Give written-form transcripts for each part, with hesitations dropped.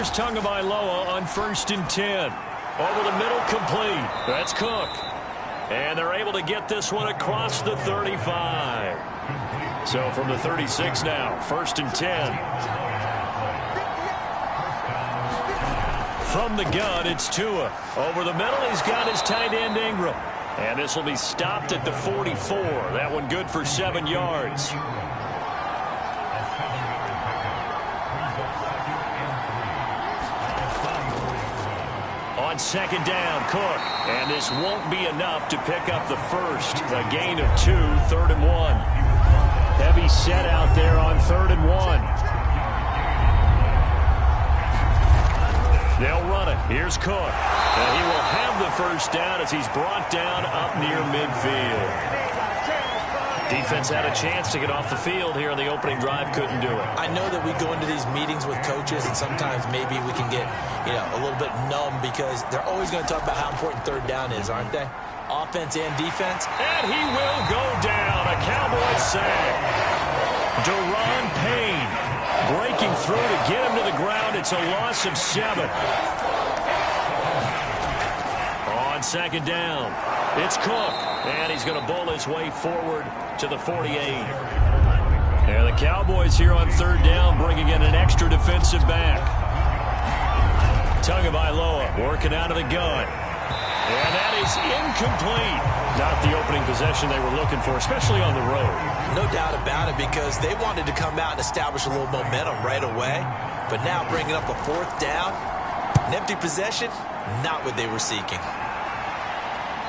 Here's Tagovailoa on 1st and 10. Over the middle, complete. That's Cook. And they're able to get this one across the 35. So from the 36 now, 1st and 10. From the gun, it's Tua. Over the middle, he's got his tight end Ingram. And this will be stopped at the 44. That one good for 7 yards. On 2nd down, Cook. And this won't be enough to pick up the first. A gain of 2, 3rd and 1. Heavy set out there on 3rd and 1. They'll run it. Here's Cook. And he will have the first down as he's brought down up near midfield. Defense had a chance to get off the field here on the opening drive. Couldn't do it. I know that we go into these meetings with coaches, and sometimes maybe we can get, a little bit numb because they're always going to talk about how important 3rd down is, aren't they? Offense and defense. And he will go down. A Cowboy sack. Deron Payne breaking through to get him to the ground. It's a loss of 7. On 2nd down, it's Cook. And he's going to bowl his way forward to the 48. And the Cowboys here on 3rd down bringing in an extra defensive back. Tagovailoa working out of the gun. And that is incomplete. Not the opening possession they were looking for, especially on the road. No doubt about it, because they wanted to come out and establish a little momentum right away. But now bringing up a 4th down, an empty possession, not what they were seeking.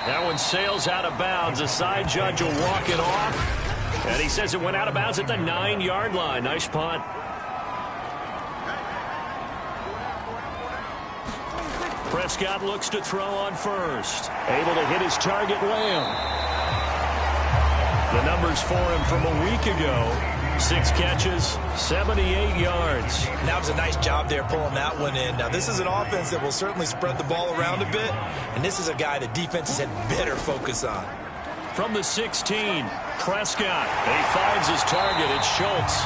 That one sails out of bounds. The side judge will walk it off. And he says it went out of bounds at the 9-yard line. Nice punt. Prescott looks to throw on 1st. Able to hit his target, Lamb. The numbers for him from a week ago. 6 catches, 78 yards. That was a nice job there pulling that one in. Now, this is an offense that will certainly spread the ball around a bit, and this is a guy that defenses had better focus on. From the 16, Prescott. He finds his target. It's Schultz.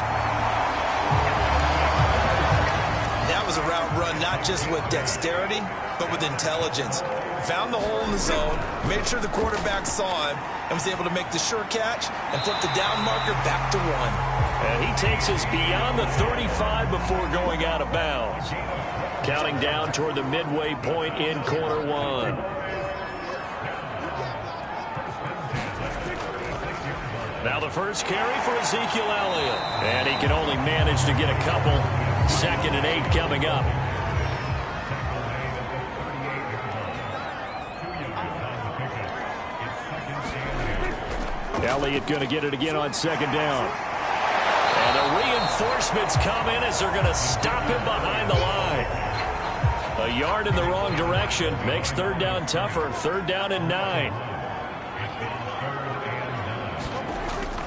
That was a route run not just with dexterity, but with intelligence. Found the hole in the zone, made sure the quarterback saw him, and was able to make the sure catch and flip the down marker back to 1. And he takes us beyond the 35 before going out of bounds. Counting down toward the midway point in quarter 1. Now the first carry for Ezekiel Elliott. And he can only manage to get a couple. 2nd and 8 coming up. Elliott going to get it again on 2nd down. And the reinforcements come in as they're going to stop him behind the line. A yard in the wrong direction makes 3rd down tougher. 3rd down and 9.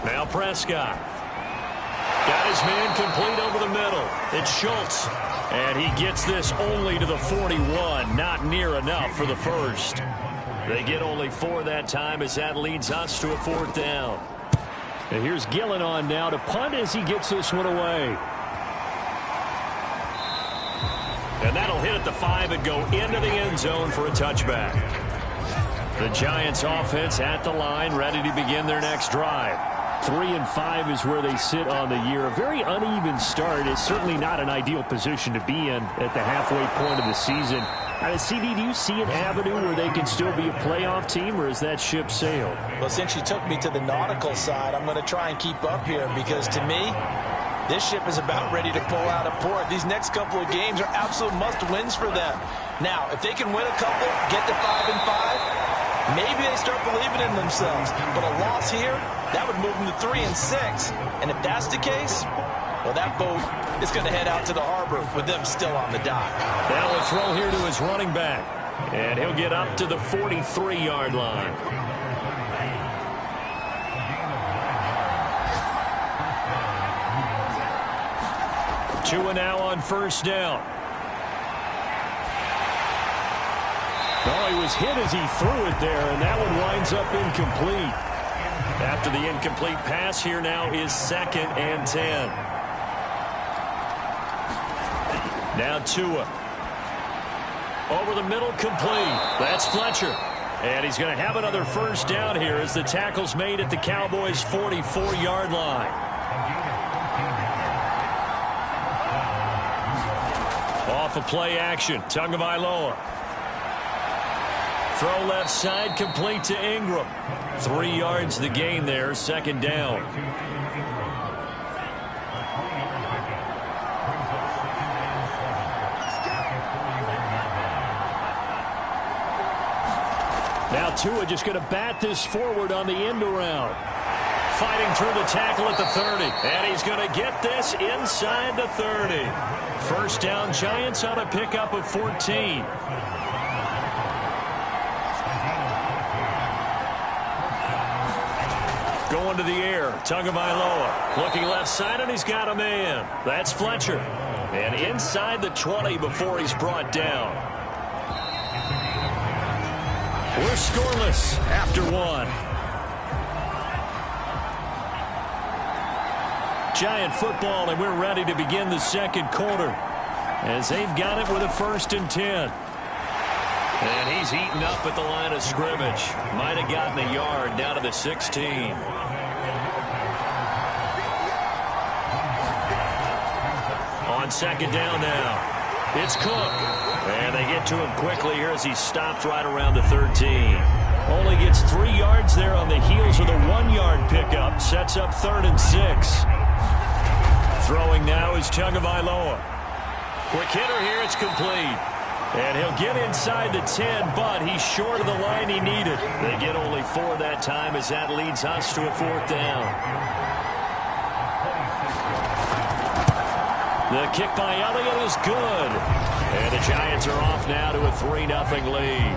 Now Prescott. Got his man complete over the middle. It's Schultz. And he gets this only to the 41. Not near enough for the first. They get only 4 that time as that leads us to a 4th down. And here's Gillen on now to punt as he gets this one away. And that'll hit at the 5 and go into the end zone for a touchback. The Giants offense at the line, ready to begin their next drive. 3-5 is where they sit on the year. A very uneven start. It's certainly not an ideal position to be in at the halfway point of the season. CD, do you see an avenue where they can still be a playoff team, or is that ship sailed? Well, since you took me to the nautical side, I'm going to try and keep up here because, to me, this ship is about ready to pull out of port. These next couple of games are absolute must-wins for them. Now, if they can win a couple, get to 5-5, maybe they start believing in themselves. But a loss here, that would move them to 3-6. And if that's the case, well, that boat is going to head out to the harbor with them still on the dock. Now a throw here to his running back. And he'll get up to the 43-yard line. Tua now on 1st down. Well, he was hit as he threw it there, and that one winds up incomplete. After the incomplete pass, here now is 2nd and 10. Now Tua. Over the middle, complete. That's Fletcher. And he's going to have another first down here as the tackle's made at the Cowboys' 44-yard line. Off of play action, Tagovailoa. Throw left side, complete to Ingram. 3 yards the gain there, second down. Now Tua just going to bat this forward on the end around. Fighting through the tackle at the 30. And he's going to get this inside the 30. First down, Giants on a pickup of 14. Going to the air, Tagovailoa. Looking left side, and he's got a man. That's Fletcher. And inside the 20 before he's brought down. We're scoreless after 1. Giant football, and we're ready to begin the second quarter as they've got it with a 1st and 10. And he's eaten up at the line of scrimmage. Might have gotten a yard down to the 16. On second down now, it's Cook. And they get to him quickly here as he stopped right around the 13. Only gets 3 yards there on the heels of the 1-yard pickup. Sets up 3rd and 6. Throwing now is Tagovailoa. Quick hitter here, it's complete. And he'll get inside the 10, but he's short of the line he needed. They get only 4 that time as that leads us to a 4th down. The kick by Elliott is good. And the Giants are off now to a 3-0 lead.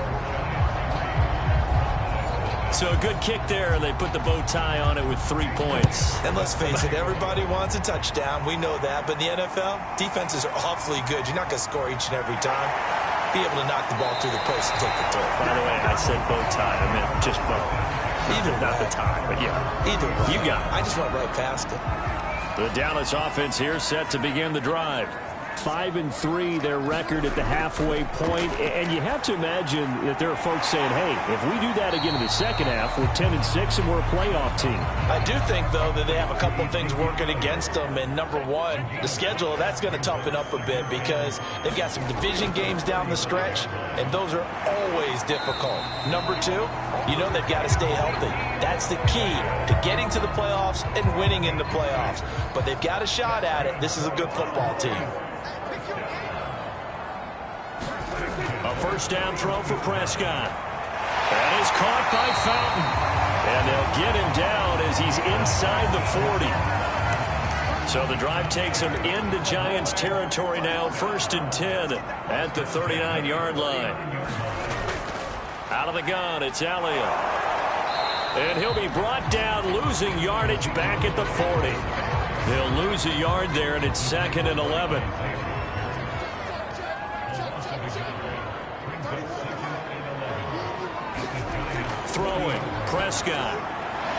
So a good kick there, and they put the bow tie on it with 3 points. And let's face it, everybody wants a touchdown. We know that. But in the NFL, defenses are awfully good. You're not going to score each and every time. Be able to knock the ball through the post and take the throw. By the way, I said bow tie. I meant just bow. Either not way. the tie, but yeah. Either way. You got it. I just went right past it. The Dallas offense here set to begin the drive. 5-3 their record at the halfway point, and you have to imagine that there are folks saying, hey, if we do that again in the second half, we're 10-6 and we're a playoff team. I do think, though, that they have a couple of things working against them, and number one, the schedule, that's going to toughen up a bit because they've got some division games down the stretch, and those are always difficult. Number two, you know they've got to stay healthy. That's the key to getting to the playoffs and winning in the playoffs. But they've got a shot at it. This is a good football team. A first down throw for Prescott. That is caught by Fountain. And they'll get him down as he's inside the 40. So the drive takes him into Giants territory now. 1st and 10 at the 39-yard line. Out of the gun, it's Elliott. And he'll be brought down, losing yardage back at the 40. They'll lose a yard there, and it's 2nd and 11. Throwing, Prescott.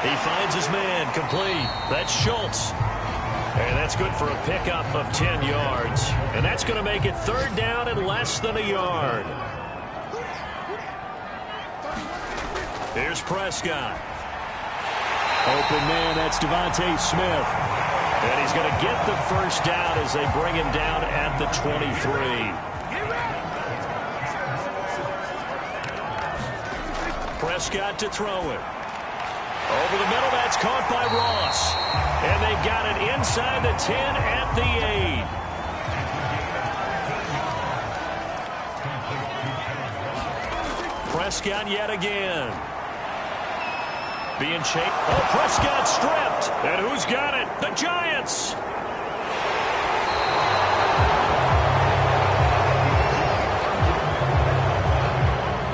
He finds his man, complete. That's Schultz. And that's good for a pickup of 10 yards. And that's going to make it 3rd down and less than a yard. Here's Prescott. Open man, that's Devontae Smith. And he's going to get the first down as they bring him down at the 23. Prescott to throw it. Over the middle, that's caught by Ross. And they've got it inside the 10 at the 8. Prescott yet again. Being chased. Oh, Prescott stripped. And who's got it? The Giants.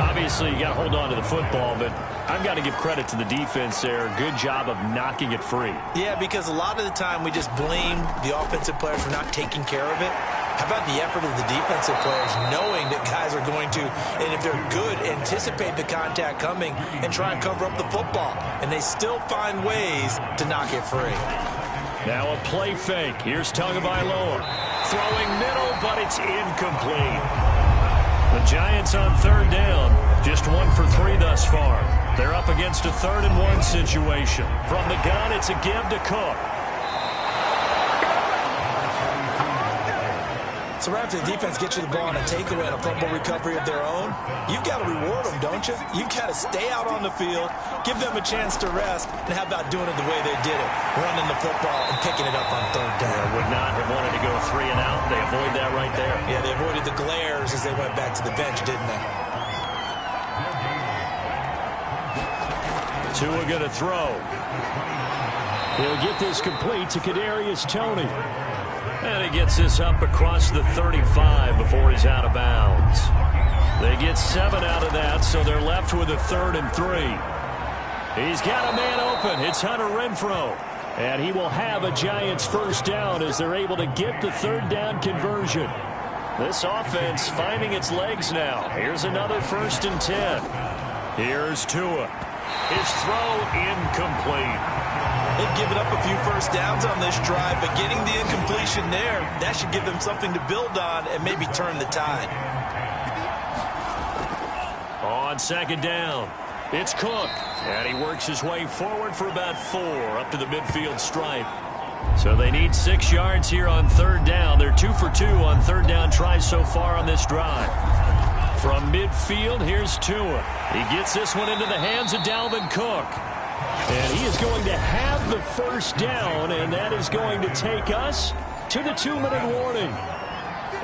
Obviously, you got to hold on to the football, but I've got to give credit to the defense there. Good job of knocking it free. Yeah, because a lot of the time we just blame the offensive players for not taking care of it. How about the effort of the defensive players knowing that guys are going to, and if they're good, anticipate the contact coming and try and cover up the football. And they still find ways to knock it free. Now a play fake. Here's Tagovailoa. throwing middle, but it's incomplete. The Giants on third down, just 1 for 3 thus far. They're up against a 3rd-and-1 situation. From the gun, it's a give to Cook. So right after the defense gets you the ball on a takeaway and a fumble recovery of their own, you've got to reward them, don't you? You've got to stay out on the field, give them a chance to rest, and how about doing it the way they did it, running the football and picking it up on third down. They would not have wanted to go 3 and out. They avoid that right there. Yeah, they avoided the glares as they went back to the bench, didn't they? Tua going to throw. He'll get this complete to Kadarius Toney. And he gets this up across the 35 before he's out of bounds. They get 7 out of that, so they're left with a 3rd and 3. He's got a man open. It's Hunter Renfrow. And he will have a Giants first down as they're able to get the 3rd down conversion. This offense finding its legs now. Here's another 1st and 10. Here's Tua. His throw incomplete. They've given up a few first downs on this drive, but getting the incompletion there, that should give them something to build on and maybe turn the tide. On 2nd down, it's Cook. And he works his way forward for about 4 up to the midfield stripe. So they need 6 yards here on 3rd down. They're 2 for 2 on 3rd down tries so far on this drive. From midfield, here's Tua. He gets this one into the hands of Dalvin Cook. And he is going to have the first down, and that is going to take us to the 2-minute warning.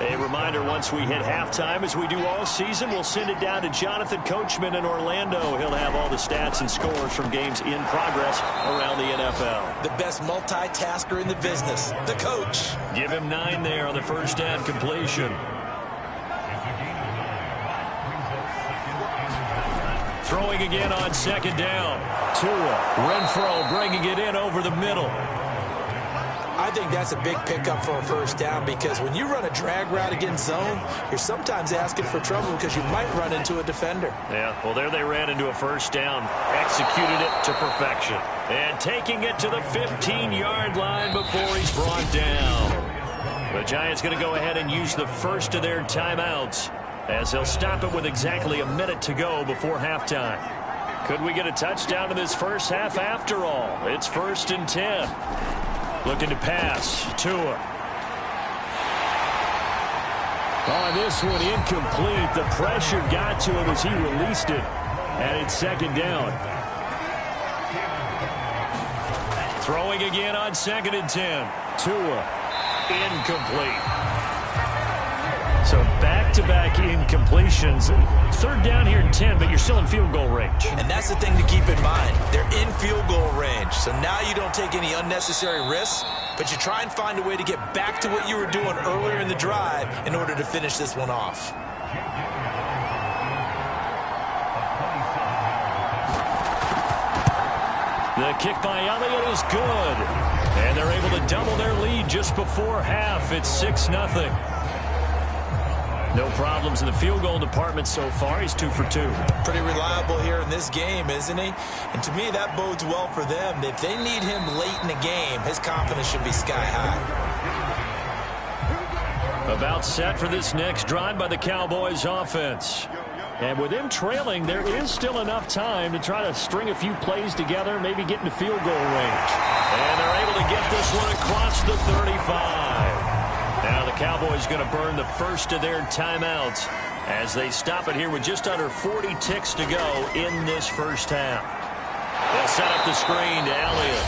A reminder, once we hit halftime, as we do all season, we'll send it down to Jonathan Coachman in Orlando. He'll have all the stats and scores from games in progress around the NFL. The best multitasker in the business, the coach. Give him 9 there on the first down completion. Throwing again on 2nd down. Tua, Renfrow bringing it in over the middle. I think that's a big pickup for a first down because when you run a drag route against zone, you're sometimes asking for trouble because you might run into a defender. Yeah, well, there they ran into a first down. Executed it to perfection. And taking it to the 15-yard line before he's brought down. The Giants going to go ahead and use the first of their timeouts as they'll stop it with exactly a minute to go before halftime. Could we get a touchdown in this first half after all? It's 1st and 10. Looking to pass. Tua. On this one, incomplete. The pressure got to him as he released it. And it's 2nd down. Throwing again on 2nd and 10. Tua. Incomplete. So back-to-back incompletions. 3rd down here and 10, but you're still in field goal range. And that's the thing to keep in mind. They're in field goal range. So now you don't take any unnecessary risks, but you try and find a way to get back to what you were doing earlier in the drive in order to finish this one off. The kick by Elliott is good. And they're able to double their lead just before half. It's 6-0. No problems in the field goal department so far. He's 2 for 2. Pretty reliable here in this game, isn't he? And to me, that bodes well for them. If they need him late in the game, his confidence should be sky high. About set for this next drive by the Cowboys offense. And with them trailing, there is still enough time to try to string a few plays together, maybe get into field goal range. And they're able to get this one across the 35. Now the Cowboys going to burn the first of their timeouts as they stop it here with just under 40 ticks to go in this first half. They'll set up the screen to Elliott.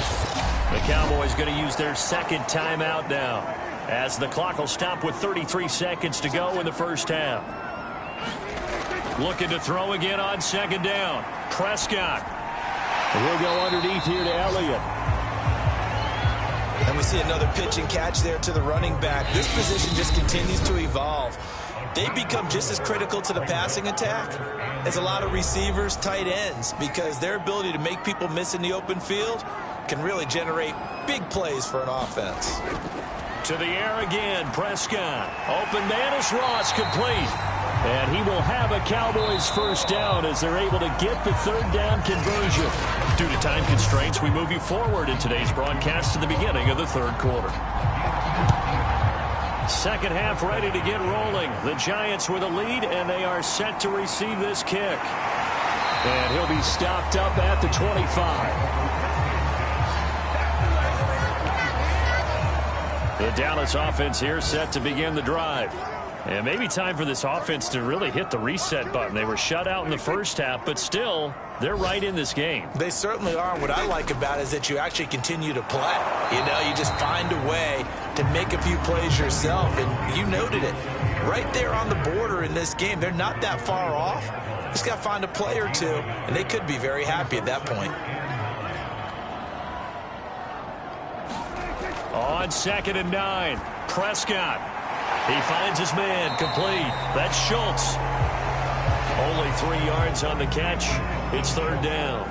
The Cowboys going to use their 2nd timeout now as the clock will stop with 33 seconds to go in the first half. Looking to throw again on 2nd down. Prescott. We'll go underneath here to Elliott. And we see another pitch and catch there to the running back. This position just continues to evolve. They become just as critical to the passing attack as a lot of receivers, tight ends, because their ability to make people miss in the open field can really generate big plays for an offense. To the air again, Prescott. Open man is Ross, complete. And he will have a Cowboys first down as they're able to get the 3rd down conversion. Due to time constraints, we move you forward in today's broadcast to the beginning of the 3rd quarter. Second half ready to get rolling. The Giants with a lead, and they are set to receive this kick. And he'll be stopped up at the 25. The Dallas offense here set to begin the drive. And maybe time for this offense to really hit the reset button. They were shut out in the first half, but still, they're right in this game. They certainly are. What I like about it is that you actually continue to play. You know, you just find a way to make a few plays yourself, and you noted it. Right there on the border in this game, they're not that far off. Just got to find a play or two, and they could be very happy at that point. On 2nd and 9, Prescott. He finds his man, complete. That's Schultz. Only 3 yards on the catch. It's 3rd down.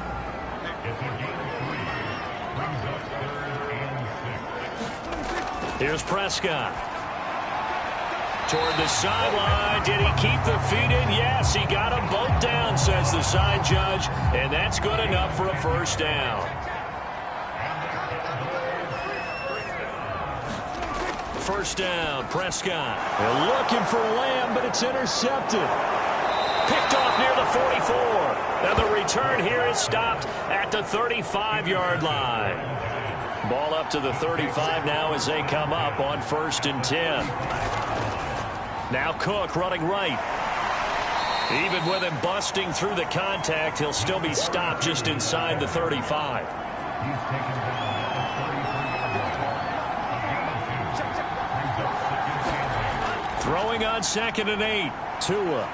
Here's Prescott. Toward the sideline. Did he keep the feet in? Yes, he got them both down, says the side judge. And that's good enough for a 1st down. 1st down, Prescott. They're looking for Lamb, but it's intercepted. Picked off near the 44. And the return here is stopped at the 35-yard line. Ball up to the 35 now as they come up on 1st and 10. Now Cook running right. Even with him busting through the contact, he'll still be stopped just inside the 35. Throwing on 2nd and 8. Tua.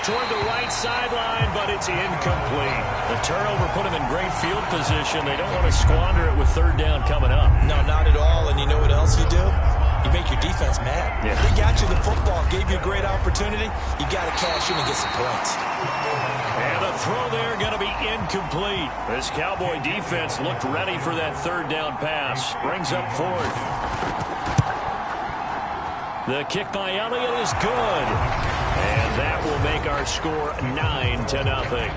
Toward the right sideline, but it's incomplete. The turnover put him in great field position. They don't want to squander it with 3rd down coming up. No, not at all. And you know what else you do? You make your defense mad. Yeah. They got you the football, gave you a great opportunity. You got to cash in and get some points. And the throw there going to be incomplete. This Cowboy defense looked ready for that 3rd down pass. Brings up 4th. The kick by Elliott is good. And that will make our score 9-0.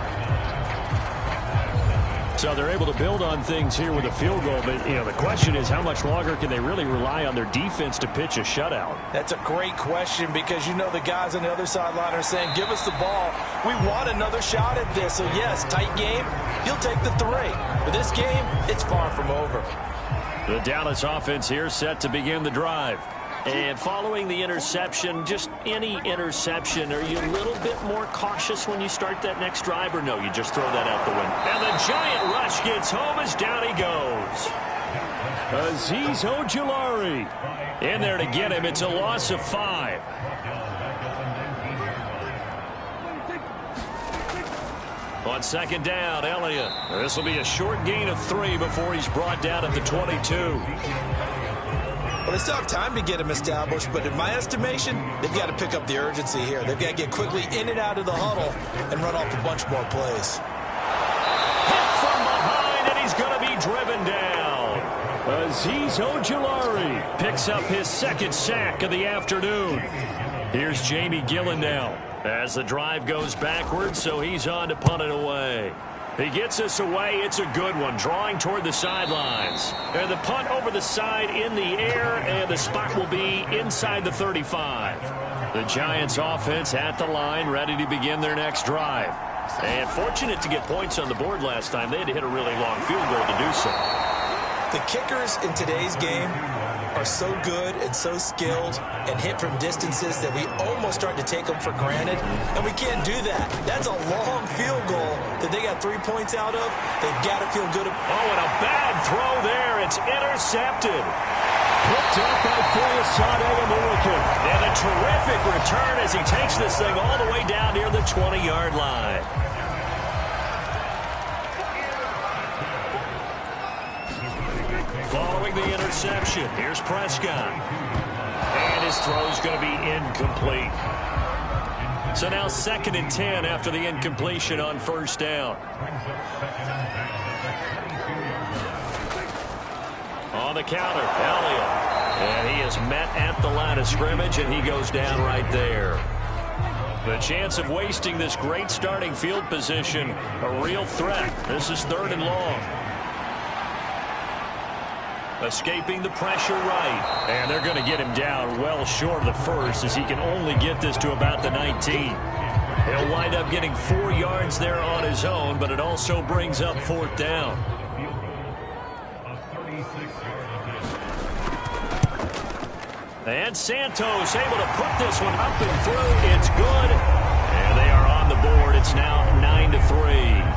So they're able to build on things here with a field goal. But, you know, the question is how much longer can they really rely on their defense to pitch a shutout? That's a great question because, you know, the guys on the other sideline are saying, give us the ball. We want another shot at this. So, yes, tight game. You'll take the 3. But this game, it's far from over. The Dallas offense here set to begin the drive. And following the interception, just any interception, are you a little bit more cautious when you start that next drive, or no, you just throw that out the window? And the giant rush gets home as down he goes. Azeez Ojulari in there to get him. It's a loss of 5. On 2nd down, Elliott. This will be a short gain of 3 before he's brought down at the 22. Well, they still have time to get him established, but in my estimation, they've got to pick up the urgency here. They've got to get quickly in and out of the huddle and run off a bunch more plays. Hit from behind, and he's going to be driven down. Azeez Ojulari picks up his 2nd sack of the afternoon. Here's Jamie Gillen now as the drive goes backwards, so he's on to punt it away. He gets us away. It's a good one. Drawing toward the sidelines. And the punt over the side in the air, and the spot will be inside the 35. The Giants offense at the line, ready to begin their next drive. And fortunate to get points on the board last time. They had to hit a really long field goal to do so. The kickers in today's game are so good and so skilled and hit from distances that we almost start to take them for granted, and we can't do that. That's a long field goal that they got 3 points out of. They've got to feel good. Oh, and a bad throw there. It's intercepted. Picked up by Foyesade American. And a terrific return as he takes this thing all the way down near the 20-yard line. Following the interception, here's Prescott. And his throw's going to be incomplete. So now 2nd and 10 after the incompletion on 1st down. On the counter, Elliott. And he is met at the line of scrimmage, and he goes down right there. The chance of wasting this great starting field position, a real threat. This is 3rd and long. Escaping the pressure right. And they're going to get him down well short of the first, as he can only get this to about the 19. He'll wind up getting 4 yards there on his own, but it also brings up 4th down. And Santos able to put this one up and through. It's good. And they are on the board. It's now 9-3.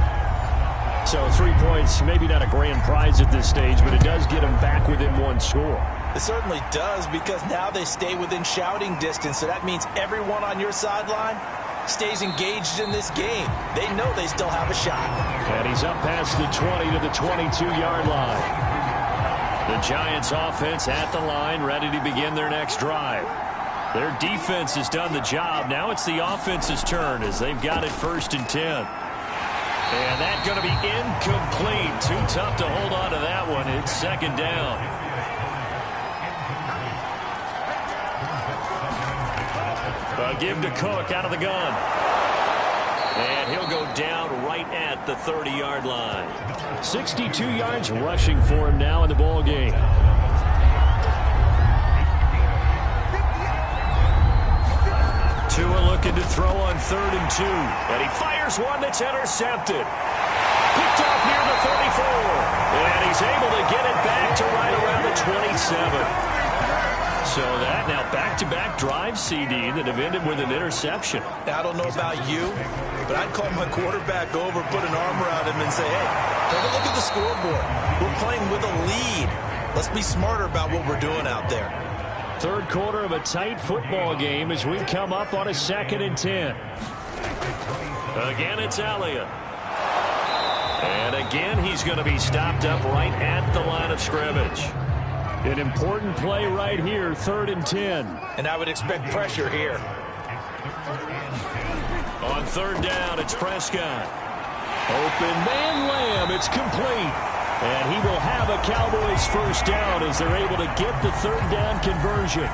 So 3 points, maybe not a grand prize at this stage, but it does get them back within 1 score. It certainly does, because now they stay within shouting distance. So that means everyone on your sideline stays engaged in this game. They know they still have a shot. And he's up past the 20 to the 22-yard line. The Giants offense at the line, ready to begin their next drive. Their defense has done the job. Now it's the offense's turn, as they've got it 1st and 10. And that's going to be incomplete. Too tough to hold on to that one. It's 2nd down. A give to Cook out of the gun. And he'll go down right at the 30-yard line. 62 yards rushing for him now in the ball game. Tua looking to throw on 3rd and 2. And he fires one that's intercepted. Picked off near the 34. And he's able to get it back to right around the 27. So that now back-to-back drives, CD, that have ended with an interception. I don't know about you, but I'd call my quarterback over, put an arm around him, and say, hey, take a look at the scoreboard. We're playing with a lead. Let's be smarter about what we're doing out there. 3rd quarter of a tight football game as we come up on a 2nd and 10. Again, it's Elliott. And again, he's going to be stopped up right at the line of scrimmage. An important play right here, 3rd and 10. And I would expect pressure here. On 3rd down, it's Prescott. Open man Lamb, it's complete. And he will have a Cowboys 1st down as they're able to get the 3rd down conversion.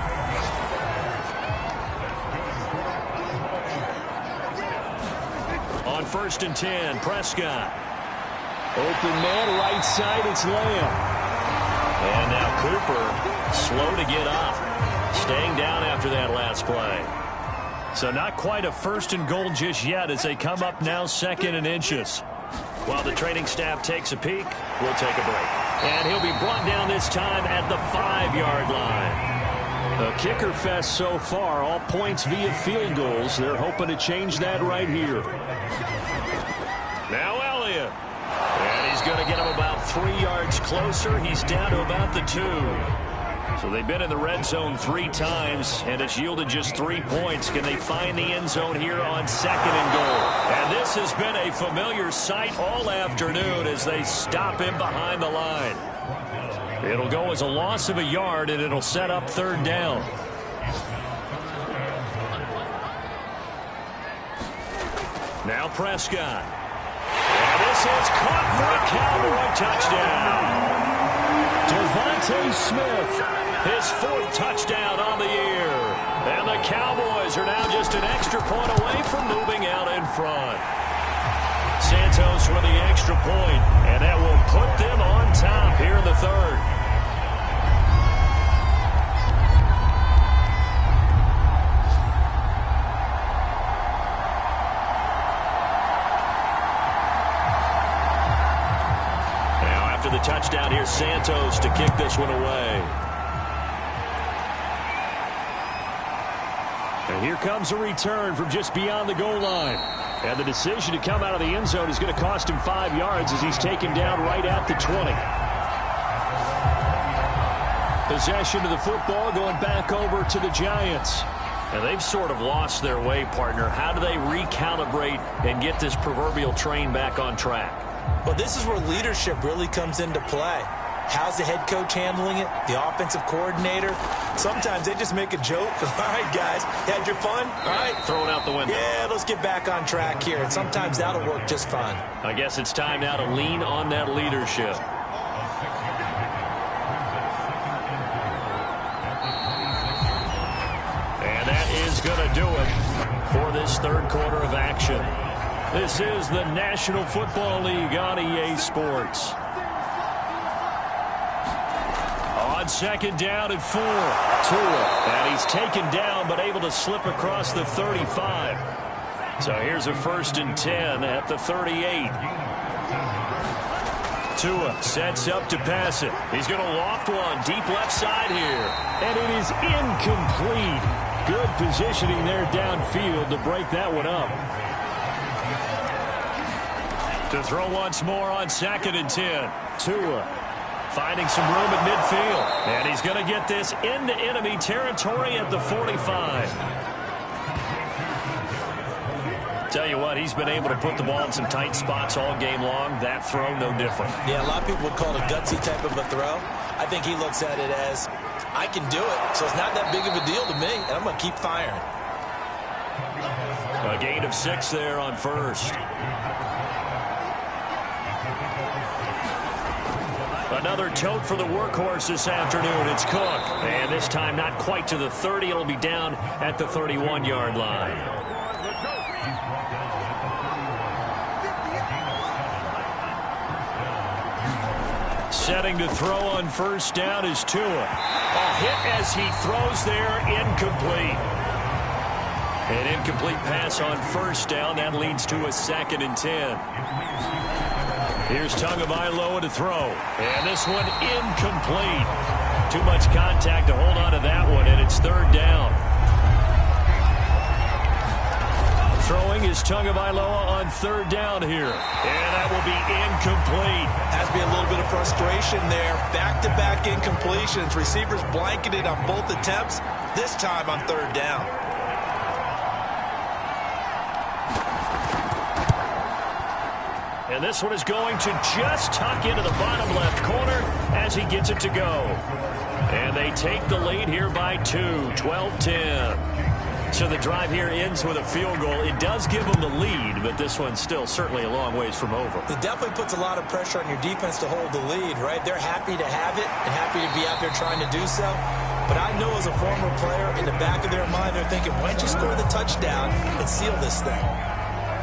On 1st and 10, Prescott. Open man right side, it's Lamb. And now Cooper, slow to get up, staying down after that last play. So not quite a 1st and goal just yet as they come up now 2nd and inches. While the training staff takes a peek, we'll take a break. And he'll be brought down this time at the 5-yard line. A kicker fest so far, all points via field goals. They're hoping to change that right here. Now Elliott. And he's going to get him about 3 yards closer. He's down to about the 2. So they've been in the red zone 3 times, and it's yielded just 3 points. Can they find the end zone here on 2nd and goal? And this has been a familiar sight all afternoon as they stop him behind the line. It'll go as a loss of a yard, and it'll set up 3rd down. Now Prescott. And this is caught for a Cowboy touchdown. Devontae Smith, his 4th touchdown on the year. And the Cowboys are now just an extra point away from moving out in front. Santos with the extra point, and that will put them on top here in the 3rd. The touchdown here, Santos to kick this one away. And here comes a return from just beyond the goal line. And the decision to come out of the end zone is going to cost him 5 yards as he's taken down right at the 20. Possession of the football going back over to the Giants. And they've sort of lost their way, partner. How do they recalibrate and get this proverbial train back on track? Well, this is where leadership really comes into play. How's the head coach handling it? The offensive coordinator? Sometimes they just make a joke. All right, guys, had your fun? All right. Throw it out the window. Yeah, let's get back on track here. And sometimes that'll work just fine. I guess it's time now to lean on that leadership. And that is going to do it for this 3rd quarter of action. This is the National Football League on EA Sports. On second down and 4. Tua. And he's taken down but able to slip across the 35. So here's a 1st and 10 at the 38. Tua sets up to pass it. He's going to loft one deep left side here. And it is incomplete. Good positioning there downfield to break that one up. To throw once more on 2nd and 10. Tua finding some room at midfield. And he's going to get this into enemy territory at the 45. Tell you what, he's been able to put the ball in some tight spots all game long. That throw, no different. Yeah, a lot of people would call it a gutsy type of a throw. I think he looks at it as, I can do it, so it's not that big of a deal to me, and I'm going to keep firing. A gain of 6 there on 1st. Another tote for the workhorse this afternoon. It's Cook. And this time not quite to the 30. It'll be down at the 31-yard line. Setting to throw on 1st down is Tua. A hit as he throws there, incomplete. An incomplete pass on 1st down. That leads to a 2nd and 10. Here's Tagovailoa to throw. And this one incomplete. Too much contact to hold on to that one, and it's 3rd down. Throwing is Tagovailoa on 3rd down here. And that will be incomplete. Has to be a little bit of frustration there. Back-to-back incompletions. Receivers blanketed on both attempts. This time on 3rd down. And this one is going to just tuck into the bottom left corner as he gets it to go. And they take the lead here by 2, 12-10. So the drive here ends with a field goal. It does give them the lead, but this one's still certainly a long ways from over. It definitely puts a lot of pressure on your defense to hold the lead, right? They're happy to have it and happy to be out there trying to do so. But I know as a former player, in the back of their mind, they're thinking, why don't you score the touchdown and seal this thing?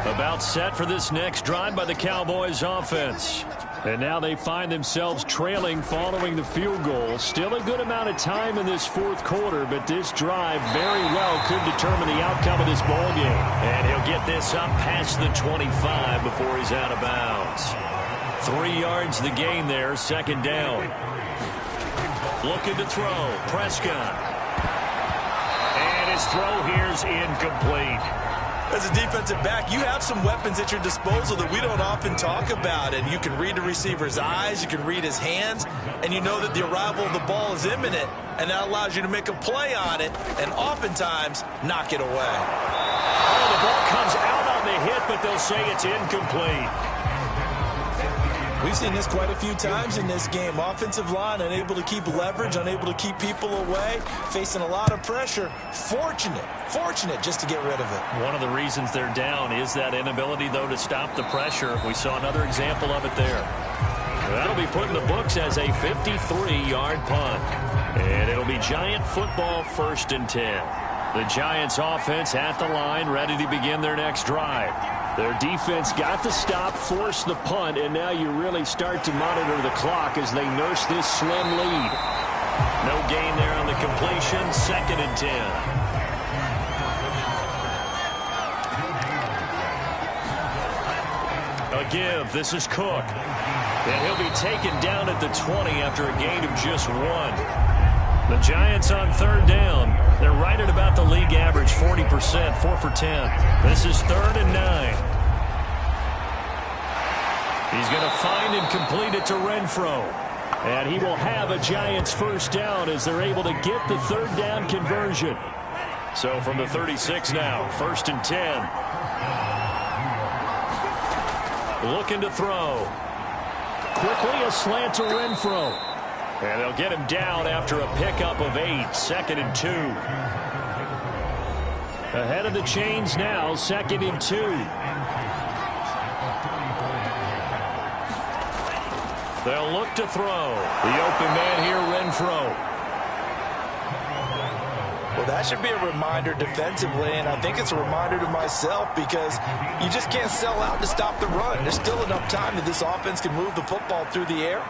About set for this next drive by the Cowboys offense. And now they find themselves trailing following the field goal. Still a good amount of time in this 4th quarter, but this drive very well could determine the outcome of this ball game. And he'll get this up past the 25 before he's out of bounds. 3 yards the gain there, 2nd down. Looking to throw, Prescott. And his throw here's incomplete. As a defensive back, you have some weapons at your disposal that we don't often talk about. And you can read the receiver's eyes, you can read his hands, and you know that the arrival of the ball is imminent. And that allows you to make a play on it and oftentimes knock it away. Oh, the ball comes out on the hit, but they'll say it's incomplete. We've seen this quite a few times in this game. Offensive line unable to keep leverage, unable to keep people away, facing a lot of pressure. Fortunate just to get rid of it. One of the reasons they're down is that inability, though, to stop the pressure. We saw another example of it there. That'll be put in the books as a 53-yard punt. And it'll be Giant football, 1st and 10. The Giants offense at the line, ready to begin their next drive. Their defense got the stop, forced the punt, and now you really start to monitor the clock as they nurse this slim lead. No gain there on the completion, 2nd and 10. A give, this is Cook. And he'll be taken down at the 20 after a gain of just 1. The Giants on 3rd down. They're right at about the league average, 40%, 4 for 10. This is 3rd and 9. He's going to find and complete it to Renfro. And he will have a Giants 1st down as they're able to get the 3rd down conversion. So from the 36 now, 1st and 10. Looking to throw. Quickly a slant to Renfro. And they'll get him down after a pickup of 8, 2nd and 2. Ahead of the chains now, 2nd and 2. They'll look to throw. The open man here, Renfro. Well, that should be a reminder defensively, and I think it's a reminder to myself because you just can't sell out to stop the run. There's still enough time that this offense can move the football through the air.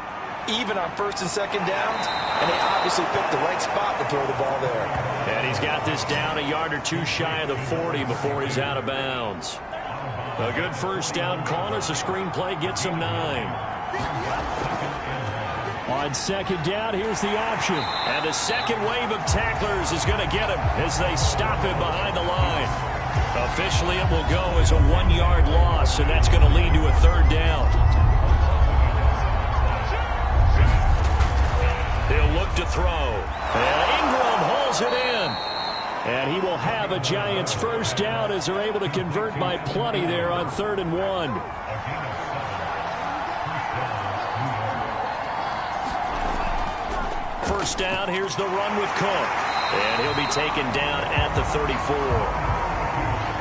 even on first and second downs, and they obviously picked the right spot to throw the ball there. And he's got this down a yard or two shy of the 40 before he's out of bounds. A good first down call as the screenplay gets him 9. On second down, here's the option. And the second wave of tacklers is going to get him as they stop him behind the line. Officially, it will go as a 1-yard loss, and that's going to lead to a third down. He'll look to throw. And Ingram hauls it in. And he will have a Giants first down as they're able to convert by plenty there on 3rd and 1. First down, here's the run with Cook. And he'll be taken down at the 34.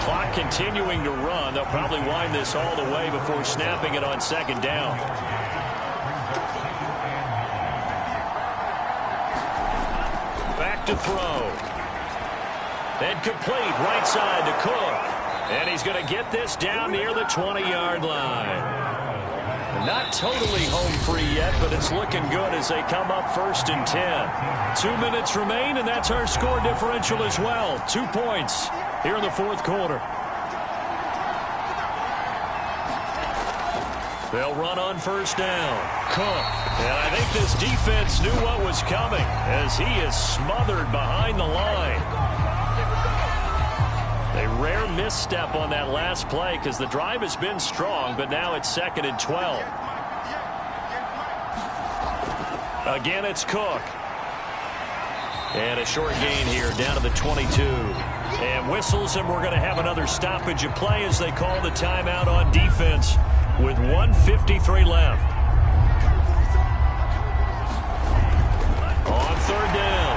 Clock continuing to run. They'll probably wind this all the way before snapping it on second down. Back to throw. And complete right side to Cook. And he's going to get this down near the 20-yard line. Not totally home free yet, but it's looking good as they come up 1st and 10. 2 minutes remain, and that's our score differential as well. 2 points here in the 4th quarter. They'll run on first down. Cook. And I think this defense knew what was coming as he is smothered behind the line. A rare misstep on that last play because the drive has been strong, but now it's 2nd and 12. Again, it's Cook. And a short gain here down to the 22. And whistles, and we're going to have another stoppage of play as they call the timeout on defense with 1:53 left. On 3rd down,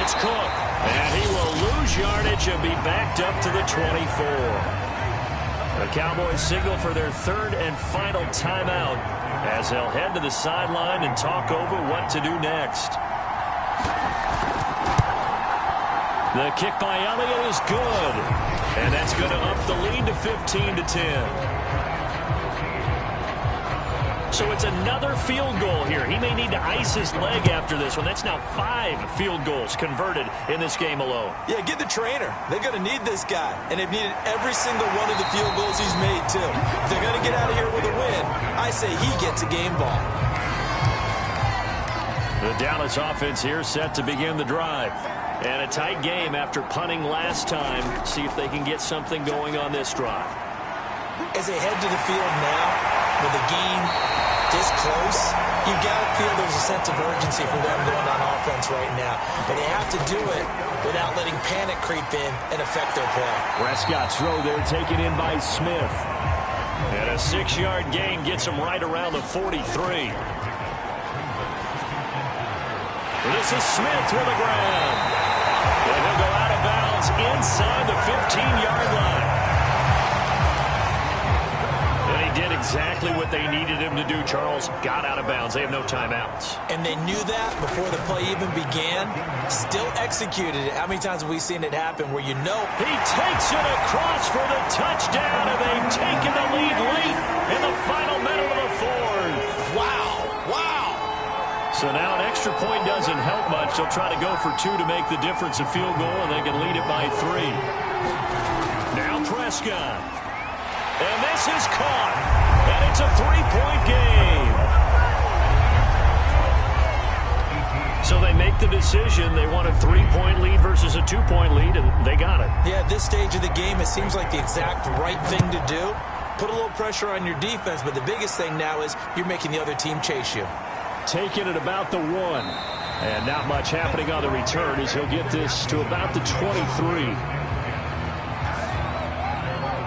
it's Cook. And he will lose yardage and be backed up to the 24. The Cowboys signal for their 3rd and final timeout as they'll head to the sideline and talk over what to do next. The kick by Elliott is good. And that's going to up the lead to 15-10. So it's another field goal here. He may need to ice his leg after this one. That's now 5 field goals converted in this game alone. Yeah, get the trainer. They're going to need this guy. And they've needed every single one of the field goals he's made, too. If they're going to get out of here with a win, I say he gets a game ball. The Dallas offense here set to begin the drive. And a tight game after punting last time. See if they can get something going on this drive. As they head to the field now, with the game this close, you got to feel there's a sense of urgency for them going on offense right now. But they have to do it without letting panic creep in and affect their play. Prescott's throw there taken in by Smith. And a 6-yard gain gets him right around the 43. This is Smith with the ground. And he'll go out of bounds inside the 15-yard line. And he did exactly what they needed him to do, Charles. Got out of bounds. They have no timeouts. And they knew that before the play even began. Still executed it. How many times have we seen it happen where you know? He takes it across for the touchdown, and they've taken the lead late in the final minute of the 4th. Wow. Wow. So now an extra point doesn't help much. They'll try to go for 2 to make the difference a field goal, and they can lead it by 3. Now Prescott. And this is caught. And it's a 3-point game. So they make the decision. They want a 3-point lead versus a 2-point lead, and they got it. Yeah, at this stage of the game, it seems like the exact right thing to do. Put a little pressure on your defense, but the biggest thing now is you're making the other team chase you. Taking it about the 1. And not much happening on the return as he'll get this to about the 23.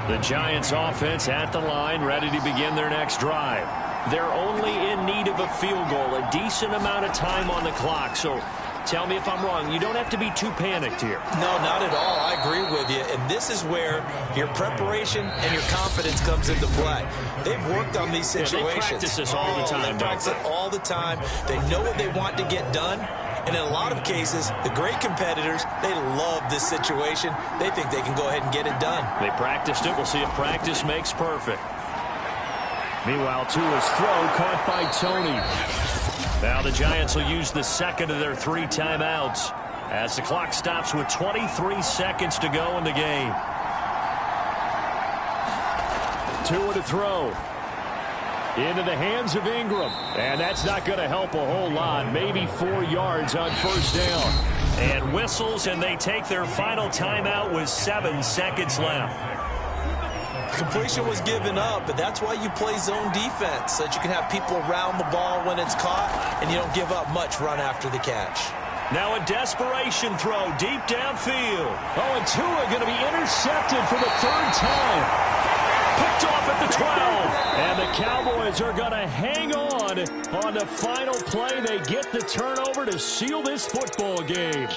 The Giants offense at the line, ready to begin their next drive. They're only in need of a field goal, a decent amount of time on the clock. So tell me if I'm wrong. You don't have to be too panicked here. No, not at all. I agree with you. And this is where your preparation and your confidence comes into play. They've worked on these situations. Yeah, they practice this all the time. They practice it all the time. They know what they want to get done. And in a lot of cases, the great competitors, they love this situation. They think they can go ahead and get it done. They practiced it. We'll see if practice makes perfect. Meanwhile, Tua's throw caught by Tony. Now the Giants will use the second of their 3 timeouts as the clock stops with 23 seconds to go in the game. 2 to throw. Into the hands of Ingram. And that's not going to help a whole lot. Maybe 4 yards on first down. And whistles, and they take their final timeout with 7 seconds left. Completion was given up, but that's why you play zone defense, so that you can have people around the ball when it's caught, and you don't give up much run after the catch. Now a desperation throw deep downfield. Oh, and Tua going to be intercepted for the 3rd time. Picked off at the 12. And the Cowboys are going to hang on the final play. They get the turnover to seal this football game.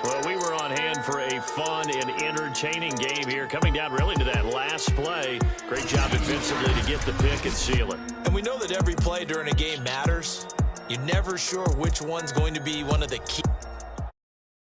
Well, we were on hand for a fun and entertaining game here, coming down really to that last play. Great job defensively to get the pick and seal it. And we know that every play during a game matters. You're never sure which one's going to be one of the key.